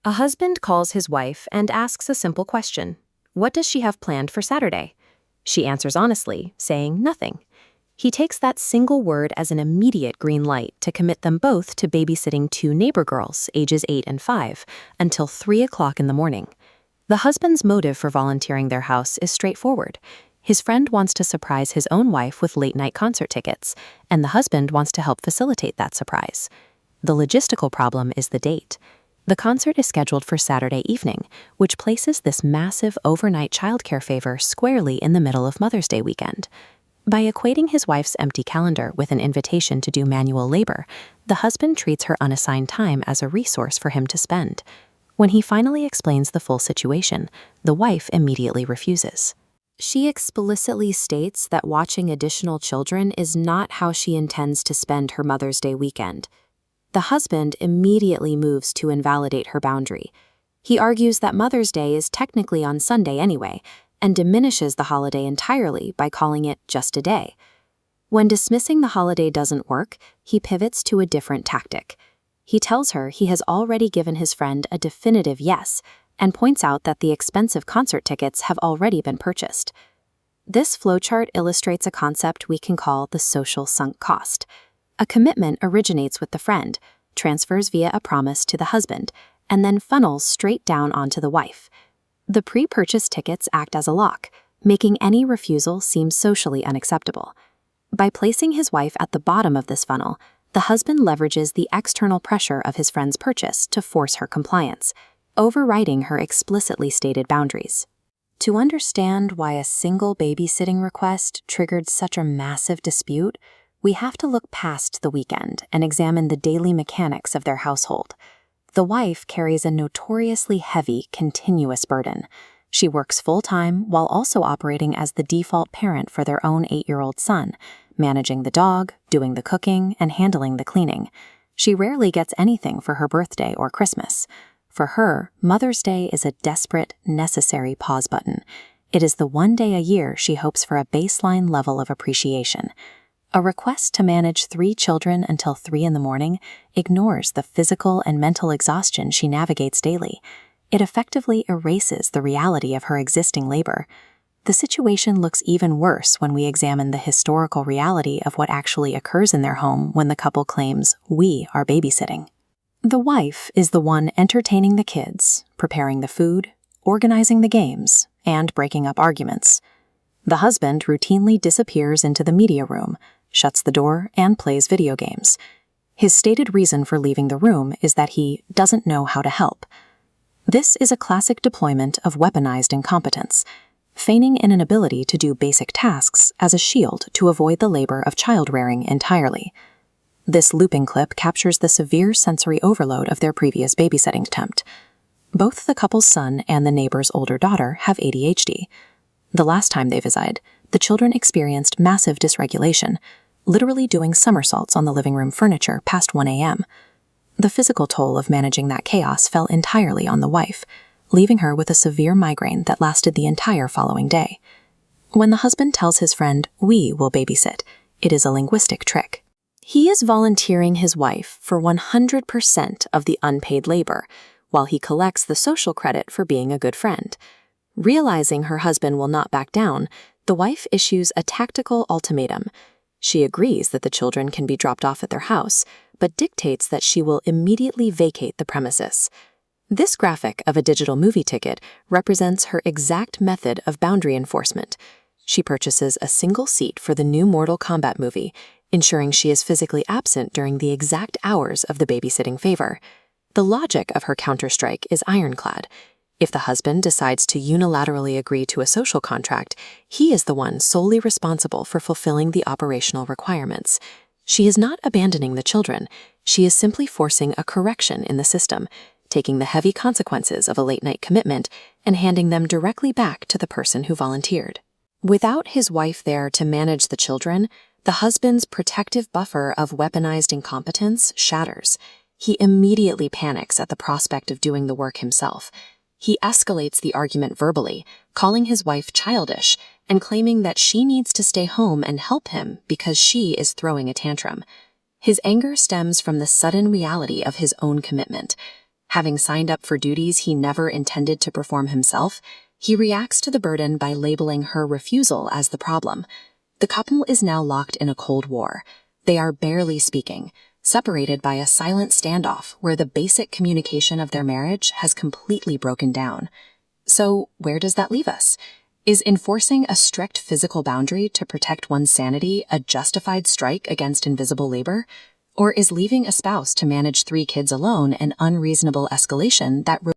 A husband calls his wife and asks a simple question. What does she have planned for Saturday? She answers honestly, saying nothing. He takes that single word as an immediate green light to commit them both to babysitting 2 neighbor girls, ages 8 and 5, until 3 o'clock in the morning. The husband's motive for volunteering their house is straightforward. His friend wants to surprise his own wife with late-night concert tickets, and the husband wants to help facilitate that surprise. The logistical problem is the date. The concert is scheduled for Saturday evening, which places this massive overnight childcare favor squarely in the middle of Mother's Day weekend. By equating his wife's empty calendar with an invitation to do manual labor, the husband treats her unassigned time as a resource for him to spend. When he finally explains the full situation, the wife immediately refuses. She explicitly states that watching additional children is not how she intends to spend her Mother's Day weekend. The husband immediately moves to invalidate her boundary. He argues that Mother's Day is technically on Sunday anyway, and diminishes the holiday entirely by calling it just a day. When dismissing the holiday doesn't work, he pivots to a different tactic. He tells her he has already given his friend a definitive yes, and points out that the expensive concert tickets have already been purchased. This flowchart illustrates a concept we can call the social sunk cost. A commitment originates with the friend, transfers via a promise to the husband, and then funnels straight down onto the wife. The pre-purchased tickets act as a lock, making any refusal seem socially unacceptable. By placing his wife at the bottom of this funnel, the husband leverages the external pressure of his friend's purchase to force her compliance, overriding her explicitly stated boundaries. To understand why a single babysitting request triggered such a massive dispute, we have to look past the weekend and examine the daily mechanics of their household. The wife carries a notoriously heavy, continuous burden. She works full-time while also operating as the default parent for their own 8-year-old son, managing the dog, doing the cooking, and handling the cleaning. She rarely gets anything for her birthday or Christmas. For her, Mother's Day is a desperate, necessary pause button. It is the one day a year she hopes for a baseline level of appreciation. A request to manage 3 children until 3 in the morning ignores the physical and mental exhaustion she navigates daily. It effectively erases the reality of her existing labor. The situation looks even worse when we examine the historical reality of what actually occurs in their home when the couple claims, "We are babysitting." The wife is the one entertaining the kids, preparing the food, organizing the games, and breaking up arguments. The husband routinely disappears into the media room, shuts the door, and plays video games. His stated reason for leaving the room is that he doesn't know how to help. This is a classic deployment of weaponized incompetence, feigning an inability to do basic tasks as a shield to avoid the labor of child-rearing entirely. This looping clip captures the severe sensory overload of their previous babysitting attempt. Both the couple's son and the neighbor's older daughter have ADHD. The last time they visited, the children experienced massive dysregulation, literally doing somersaults on the living room furniture past 1 a.m. The physical toll of managing that chaos fell entirely on the wife, leaving her with a severe migraine that lasted the entire following day. When the husband tells his friend, "We will babysit," it is a linguistic trick. He is volunteering his wife for 100% of the unpaid labor, while he collects the social credit for being a good friend. Realizing her husband will not back down, the wife issues a tactical ultimatum. She agrees that the children can be dropped off at their house, but dictates that she will immediately vacate the premises. This graphic of a digital movie ticket represents her exact method of boundary enforcement. She purchases a single seat for the new Mortal Kombat movie, ensuring she is physically absent during the exact hours of the babysitting favor. The logic of her counterstrike is ironclad. If the husband decides to unilaterally agree to a social contract, he is the one solely responsible for fulfilling the operational requirements. She is not abandoning the children. She is simply forcing a correction in the system, taking the heavy consequences of a late-night commitment and handing them directly back to the person who volunteered. Without his wife there to manage the children, the husband's protective buffer of weaponized incompetence shatters. He immediately panics at the prospect of doing the work himself. He escalates the argument verbally, calling his wife childish and claiming that she needs to stay home and help him because she is throwing a tantrum. His anger stems from the sudden reality of his own commitment. Having signed up for duties he never intended to perform himself, he reacts to the burden by labeling her refusal as the problem. The couple is now locked in a Cold War. They are barely speaking, separated by a silent standoff where the basic communication of their marriage has completely broken down. So, where does that leave us? Is enforcing a strict physical boundary to protect one's sanity a justified strike against invisible labor? Or is leaving a spouse to manage 3 kids alone an unreasonable escalation that